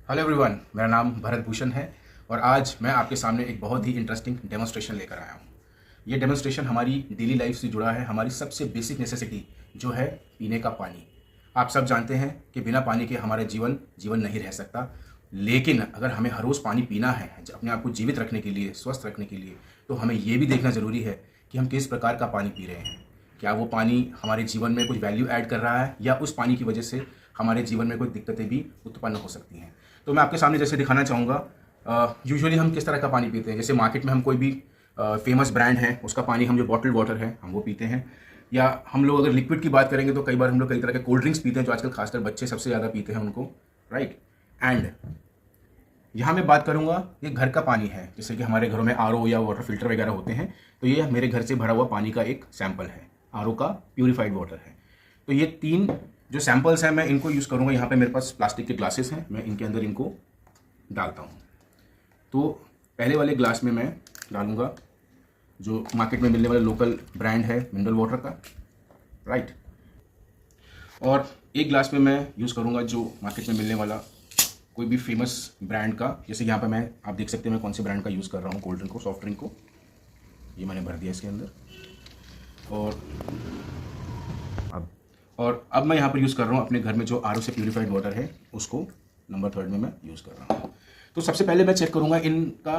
Hello everyone, मेरा नाम भरत भूषण है और आज मैं आपके सामने एक बहुत ही इंटरेस्टिंग डेमोन्स्ट्रेशन लेकर आया हूँ। ये डेमोन्स्ट्रेशन हमारी डेली लाइफ से जुड़ा है, हमारी सबसे बेसिक नेसेसिटी जो है पीने का पानी। आप सब जानते हैं कि बिना पानी के हमारा जीवन नहीं रह सकता, लेकिन अगर हमें हर रोज़ पानी पीना है अपने आप को जीवित रखने के लिए, स्वस्थ रखने के लिए, तो हमें ये भी देखना ज़रूरी है कि हम किस प्रकार का पानी पी रहे हैं। क्या वो पानी हमारे जीवन में कुछ वैल्यू ऐड कर रहा है या उस पानी की वजह से हमारे जीवन में कोई दिक्कतें भी उत्पन्न हो सकती हैं। तो मैं आपके सामने जैसे दिखाना चाहूँगा, यूजुअली हम किस तरह का पानी पीते हैं। जैसे मार्केट में हम कोई भी फेमस ब्रांड है उसका पानी, हम जो बॉटल्ड वाटर है हम वो पीते हैं, या हम लोग अगर लिक्विड की बात करेंगे तो कई बार हम लोग कई तरह के कोल्ड ड्रिंक्स पीते हैं जो आजकल खासकर बच्चे सबसे ज़्यादा पीते हैं उनको, राइट। एंड यहाँ मैं बात करूँगा ये घर का पानी है, जैसे कि हमारे घरों में आरओ या वाटर फिल्टर वगैरह होते हैं, तो ये मेरे घर से भरा हुआ पानी का एक सैंपल है, आरओ का प्यूरिफाइड वाटर है। तो ये 3 जो सैंपल्स हैं मैं इनको यूज़ करूँगा। यहाँ पे मेरे पास प्लास्टिक के ग्लासेस हैं, मैं इनके अंदर इनको डालता हूँ। तो पहले वाले ग्लास में मैं डालूँगा जो मार्केट में मिलने वाला लोकल ब्रांड है मिनरल वाटर का, राइट। और एक ग्लास में मैं यूज़ करूँगा जो मार्केट में मिलने वाला कोई भी फेमस ब्रांड का, जैसे यहाँ पे आप देख सकते हैं मैं कौन से ब्रांड का यूज़ कर रहा हूँ, कोल्ड ड्रिंक को, सॉफ्ट ड्रिंक को। ये मैंने भर दिया इसके अंदर। और अब मैं यहाँ पर यूज़ कर रहा हूँ अपने घर में जो आरओ से प्यूरिफाइड वाटर है उसको नंबर 3 में मैं यूज़ कर रहा हूँ। तो सबसे पहले मैं चेक करूँगा इनका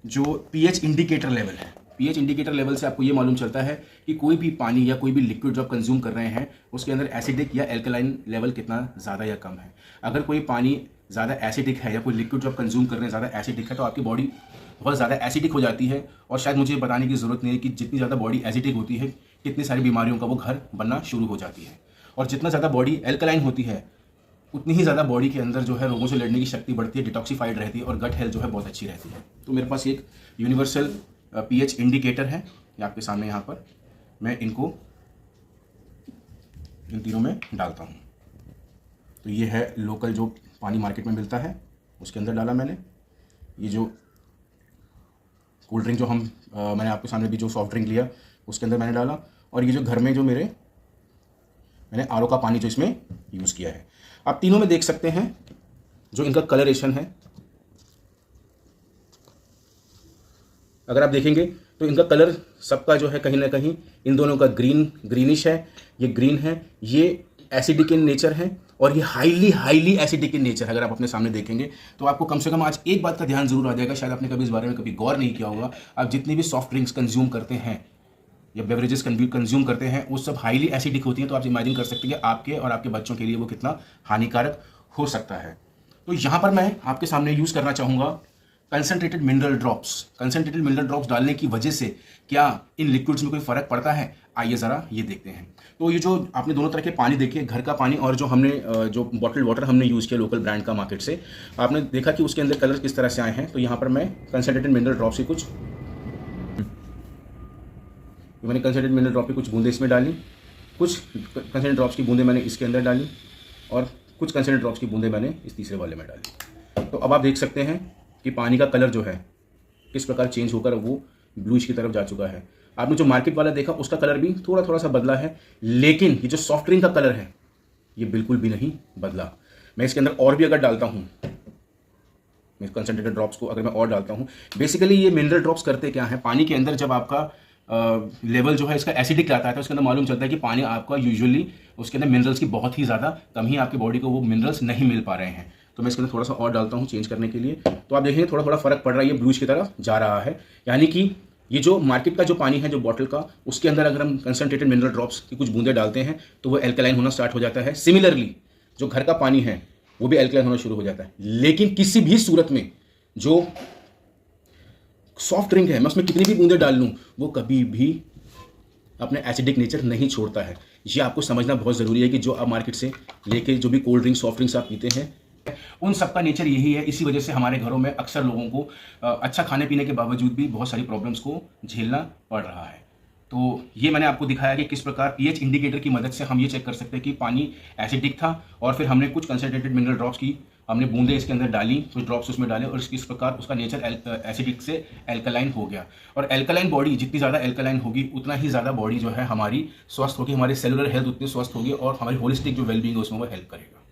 जो पीएच इंडिकेटर लेवल है। पीएच इंडिकेटर लेवल से आपको ये मालूम चलता है कि कोई भी पानी या कोई भी लिक्विड जो आप कंज्यूम कर रहे हैं उसके अंदर एसिडिक या एल्कलाइन लेवल कितना ज़्यादा या कम है। अगर कोई पानी ज़्यादा एसिडिक है या कोई लिक्विड जो आप कंज्यूम कर रहे हैं ज़्यादा एसिडिक है तो आपकी बॉडी बहुत ज़्यादा एसिडिक हो जाती है। और शायद मुझे बताने की ज़रूरत नहीं है कि जितनी ज़्यादा बॉडी एसिडिक होती है कितनी सारी बीमारियों का वो घर बनना शुरू हो जाती है। और जितना ज़्यादा बॉडी एल्कलाइन होती है उतनी ही ज़्यादा बॉडी के अंदर जो है रोगों से लड़ने की शक्ति बढ़ती है, डिटॉक्सिफाइड रहती है और गट हेल्थ जो है बहुत अच्छी रहती है। तो मेरे पास एक यूनिवर्सल पीएच इंडिकेटर है, ये आपके सामने यहाँ पर मैं इनको इन तीनों में डालता हूँ। तो ये है लोकल जो पानी मार्केट में मिलता है उसके अंदर डाला मैंने। ये जो कोल्ड ड्रिंक जो मैंने आपके सामने भी जो सॉफ्ट ड्रिंक लिया उसके अंदर मैंने डाला। और ये जो घर में जो मैंने आरओ का पानी जो इसमें यूज़ किया है। आप तीनों में देख सकते हैं जो इनका कलरेशन है, अगर आप देखेंगे तो इनका कलर सबका जो है कहीं ना कहीं इन दोनों का ग्रीनिश है। ये ग्रीन है, ये एसिडिक इन नेचर है और ये हाईली एसिडिक इन नेचर है। अगर आप अपने सामने देखेंगे तो आपको कम से कम आज एक बात का ध्यान जरूर आ जाएगा, शायद आपने कभी इस बारे में कभी गौर नहीं किया होगा। आप जितनी भी सॉफ्ट ड्रिंक्स कंज्यूम करते हैं या बेवरेजेस कंज्यूम करते हैं वो सब हाईली एसिडिक होती हैं। तो आप इमेजिन कर सकते हैं कि आपके और आपके बच्चों के लिए वो कितना हानिकारक हो सकता है। तो यहाँ पर मैं आपके सामने यूज़ करना चाहूँगा concentrated mineral drops. Concentrated mineral drops डालने की वजह से क्या इन लिक्विड्स में कोई फ़र्क पड़ता है, आइए ज़रा ये देखते हैं। तो ये जो आपने दोनों तरह के पानी देखे, घर का पानी और जो हमने जो बॉटल्ड वाटर हमने यूज़ किया लोकल ब्रांड का मार्केट से, आपने देखा कि उसके अंदर कलर किस तरह से आए हैं। तो यहाँ पर मैं कंसनट्रेटेड मिनरल ड्रॉप्स की कुछ बूंदे इसमें डाली, कुछ कंसनट्रेटेड ड्रॉप्स की बूंदे मैंने इसके अंदर डाली और कुछ कंसनट्रेटेड ड्रॉप्स की बूंदे मैंने इस तीसरे वाले में डाली। तो अब आप देख सकते हैं कि पानी का कलर जो है किस प्रकार चेंज होकर वो ब्लूइश की तरफ जा चुका है। आपने जो मार्केट वाला देखा उसका कलर भी थोड़ा सा बदला है, लेकिन ये जो सॉफ्ट ड्रिंक का कलर है ये बिल्कुल भी नहीं बदला। मैं इसके अंदर और भी अगर डालता हूँ, मैं कंसनट्रेटेड ड्रॉप्स को अगर मैं और डालता हूँ, बेसिकली ये मिनरल ड्रॉप्स करते क्या है, पानी के अंदर जब आपका लेवल जो है इसका एसिडिक आता है तो उसके अंदर मालूम चलता है कि पानी आपका यूजुअली उसके अंदर मिनरल्स की बहुत ही ज़्यादा कम ही, आपकी बॉडी को वो मिनरल्स नहीं मिल पा रहे हैं। तो मैं इसके अंदर थोड़ा सा और डालता हूँ चेंज करने के लिए। तो आप देखेंगे थोड़ा फ़र्क पड़ रहा है, ये ब्लूइश की तरफ जा रहा है। यानी कि ये जो मार्केट का जो पानी है जो बॉटल का, उसके अंदर अगर हम कंसनट्रेटेड मिनरल ड्रॉप्स की कुछ बूंदे डालते हैं तो वो एल्कलाइन होना स्टार्ट हो जाता है। सिमिलरली जो घर का पानी है वो भी एल्कलाइन होना शुरू हो जाता है। लेकिन किसी भी सूरत में जो सॉफ्ट ड्रिंक है मैं उसमें कितनी भी बूंदे डाल लूँ वो कभी भी अपने एसिडिक नेचर नहीं छोड़ता है। ये आपको समझना बहुत ज़रूरी है कि जो आप मार्केट से लेके जो भी कोल्ड ड्रिंक सॉफ्ट ड्रिंक्स आप पीते हैं उन सब का नेचर यही है। इसी वजह से हमारे घरों में अक्सर लोगों को अच्छा खाने पीने के बावजूद भी बहुत सारी प्रॉब्लम्स को झेलना पड़ रहा है। तो ये मैंने आपको दिखाया कि किस प्रकार पीएच इंडिकेटर की मदद से हम ये चेक कर सकते हैं कि पानी एसिडिक था और फिर हमने कुछ कंसनट्रेटेड मिनरल ड्रॉप्स की हमने बूंदे इसके अंदर डाली, कुछ ड्रॉप्स उसमें डाले और इस प्रकार उसका नेचर एसिडिक से एल्कलाइन हो गया। और एल्कलाइन बॉडी जितनी ज़्यादा एल्कलाइन होगी उतना ही ज़्यादा बॉडी जो है हमारी स्वस्थ होगी, हमारी सेलुलर हेल्थ उतनी स्वस्थ होगी और हमारी होलिस्टिक जो वेलबींग है उसमें वो हेल्प करेगा।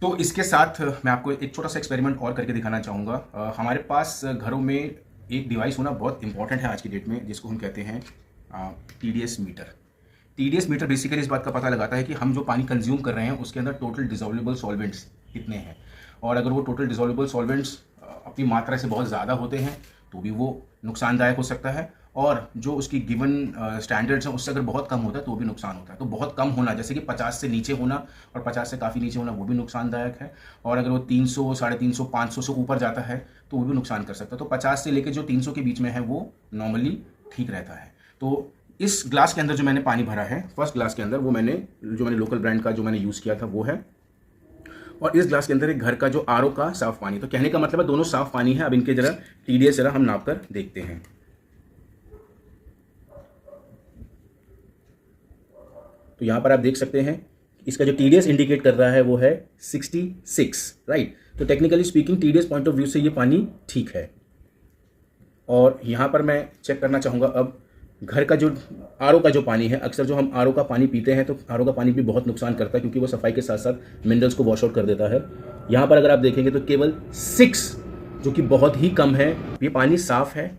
तो इसके साथ मैं आपको एक छोटा सा एक्सपेरिमेंट और करके दिखाना चाहूँगा। हमारे पास घरों में एक डिवाइस होना बहुत इंपॉर्टेंट है आज की डेट में, जिसको हम कहते हैं TDS meter. TDS meter basically इस बात का पता लगाता है कि हम जो पानी कंज्यूम कर रहे हैं उसके अंदर टोटल डिसॉल्वेबल सॉल्वेंट्स कितने हैं, और अगर वो टोटल डिसॉल्वेबल सॉल्वेंट्स अपनी मात्रा से बहुत ज़्यादा होते हैं तो भी वो नुकसानदायक हो सकता है, और जो उसकी गिवन स्टैंडर्ड्स हैं उससे अगर बहुत कम होता है तो वो भी नुकसान होता है। तो बहुत कम होना, जैसे कि 50 से नीचे होना और 50 से काफ़ी नीचे होना, वो भी नुकसानदायक है। और अगर वो 300, 350, 500 से ऊपर जाता है तो वो भी नुकसान कर सकता है। तो 50 से लेकर जो 300 के बीच में है वो नॉर्मली ठीक रहता है। तो इस ग्लास के अंदर जो मैंने पानी भरा है, फर्स्ट ग्लास के अंदर, वो मैंने लोकल ब्रांड का जो मैंने यूज़ किया था वो है। और इस ग्लास के अंदर एक घर का जो RO का साफ पानी। तो कहने का मतलब है दोनों साफ पानी है। अब इनके जरा TDS जरा हम नाप कर देखते हैं। तो यहाँ पर आप देख सकते हैं इसका जो TDS इंडिकेट कर रहा है वो है 66, राइट। तो technically speaking TDS point of view से ये पानी ठीक है। और यहाँ पर मैं चेक करना चाहूँगा अब घर का जो RO का जो पानी है। अक्सर जो हम RO का पानी पीते हैं तो RO का पानी भी बहुत नुकसान करता है, क्योंकि वो सफाई के साथ साथ मिनरल्स को वॉश आउट कर देता है। यहाँ पर अगर आप देखेंगे तो केवल 6, जो कि बहुत ही कम है। ये पानी साफ़ है,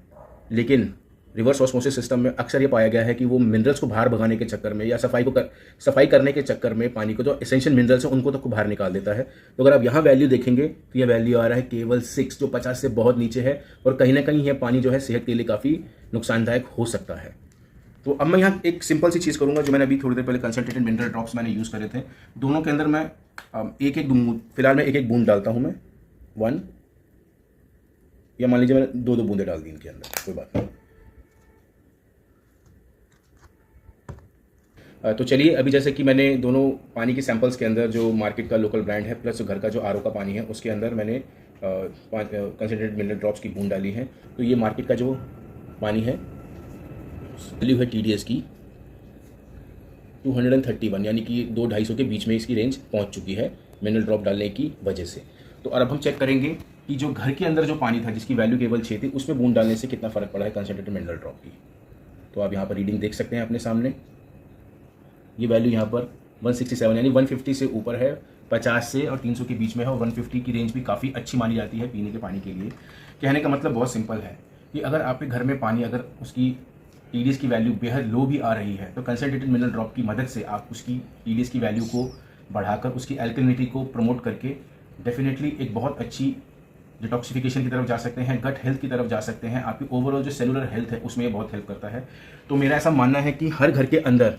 लेकिन रिवर्स ऑस्मोसिस सिस्टम में अक्सर ये पाया गया है कि वो मिनरल्स को बाहर भगाने के चक्कर में या सफाई करने के चक्कर में पानी को जो एसेंशियल मिनरल्स हैं उनको तक बाहर निकाल देता है। तो अगर आप यहाँ वैल्यू देखेंगे तो ये वैल्यू आ रहा है केवल 6, जो 50 से बहुत नीचे है। और कहीं ना कहीं यह पानी जो है सेहत के लिए काफ़ी नुकसानदायक हो सकता है। तो अब मैं यहाँ एक सिंपल सी चीज़ करूँगा, जो मैंने अभी थोड़ी देर पहले कंसनट्रेटेड मिनरल ड्रॉप्स मैंने यूज़ करे थे। दोनों के अंदर मैं एक बूंद, फिलहाल मैं एक बूंद डालता हूँ मैं, 1, या मान लीजिए मैंने 2 बूंदें डाल दी इनके अंदर, कोई बात नहीं। तो चलिए, अभी जैसे कि मैंने दोनों पानी के सैंपल्स के अंदर जो मार्केट का लोकल ब्रांड है प्लस घर का जो RO का पानी है उसके अंदर मैंने कंसनट्रेटेड मिनरल ड्रॉप्स की बूंद डाली है। तो ये मार्केट का जो पानी है, वैल्यू है TDS की 231, यानी कि 200-250 के बीच में इसकी रेंज पहुंच चुकी है मिनरल ड्रॉप डालने की वजह से। तो अब हम चेक करेंगे कि जो घर के अंदर जो पानी था जिसकी वैल्यू केवल 6 थी, उसमें बूंद डालने से कितना फ़र्क पड़ा है कंसनट्रेटेड मिनरल ड्रॉप की। तो आप यहाँ पर रीडिंग देख सकते हैं अपने सामने। ये वैल्यू यहाँ पर 167, यानी 150 से ऊपर है, 50 से और 300 के बीच में है। और 150 की रेंज भी काफ़ी अच्छी मानी जाती है पीने के पानी के लिए। कहने का मतलब बहुत सिंपल है कि अगर आपके घर में पानी, अगर उसकी TDS की वैल्यू बेहद लो भी आ रही है, तो कंसनट्रेटेड मिनरल ड्रॉप की मदद से आप उसकी TDS की वैल्यू को बढ़ाकर उसकी एल्कलिनिटी को प्रमोट करके डेफिनेटली एक बहुत अच्छी डिटॉक्सिफिकेशन की तरफ जा सकते हैं, गट हेल्थ की तरफ जा सकते हैं। आपकी ओवरऑल जो सेलुलर हेल्थ है उसमें ये बहुत हेल्प करता है। तो मेरा ऐसा मानना है कि हर घर के अंदर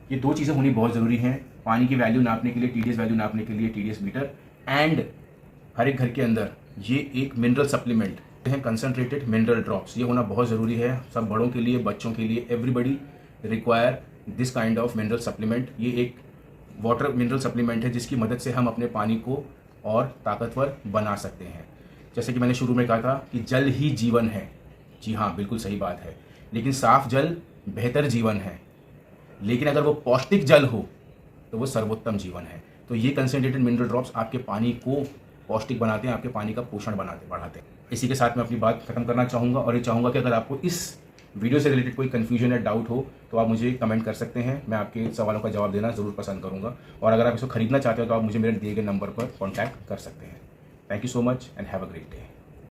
ये 2 चीज़ें होनी बहुत ज़रूरी हैं, पानी की वैल्यू नापने के लिए, TDS वैल्यू नापने के लिए TDS मीटर, एंड हर एक घर के अंदर ये एक मिनरल सप्लीमेंट हैं, कंसनट्रेटेड मिनरल ड्रॉप्स। ये होना बहुत ज़रूरी है, सब बड़ों के लिए, बच्चों के लिए, everybody require this kind of mineral supplement. ये एक वाटर मिनरल सप्लीमेंट है जिसकी मदद से हम अपने पानी को और ताकतवर बना सकते हैं। जैसे कि मैंने शुरू में कहा था कि जल ही जीवन है। जी हाँ, बिल्कुल सही बात है। लेकिन साफ जल बेहतर जीवन है, लेकिन अगर वो पौष्टिक जल हो तो वो सर्वोत्तम जीवन है। तो ये कंसनट्रेटेड मिनरल ड्रॉप्स आपके पानी को पौष्टिक बनाते हैं, आपके पानी का पोषण बढ़ाते हैं। इसी के साथ मैं अपनी बात खत्म करना चाहूँगा, और ये चाहूँगा कि अगर आपको इस वीडियो से रिलेटेड कोई कन्फ्यूजन या डाउट हो तो आप मुझे कमेंट कर सकते हैं। मैं आपके सवालों का जवाब देना ज़रूर पसंद करूँगा। और अगर आप इसको खरीदना चाहते हो तो आप मुझे मेरे दिए गए नंबर पर कॉन्टैक्ट कर सकते हैं। Thank you so much and have a great day.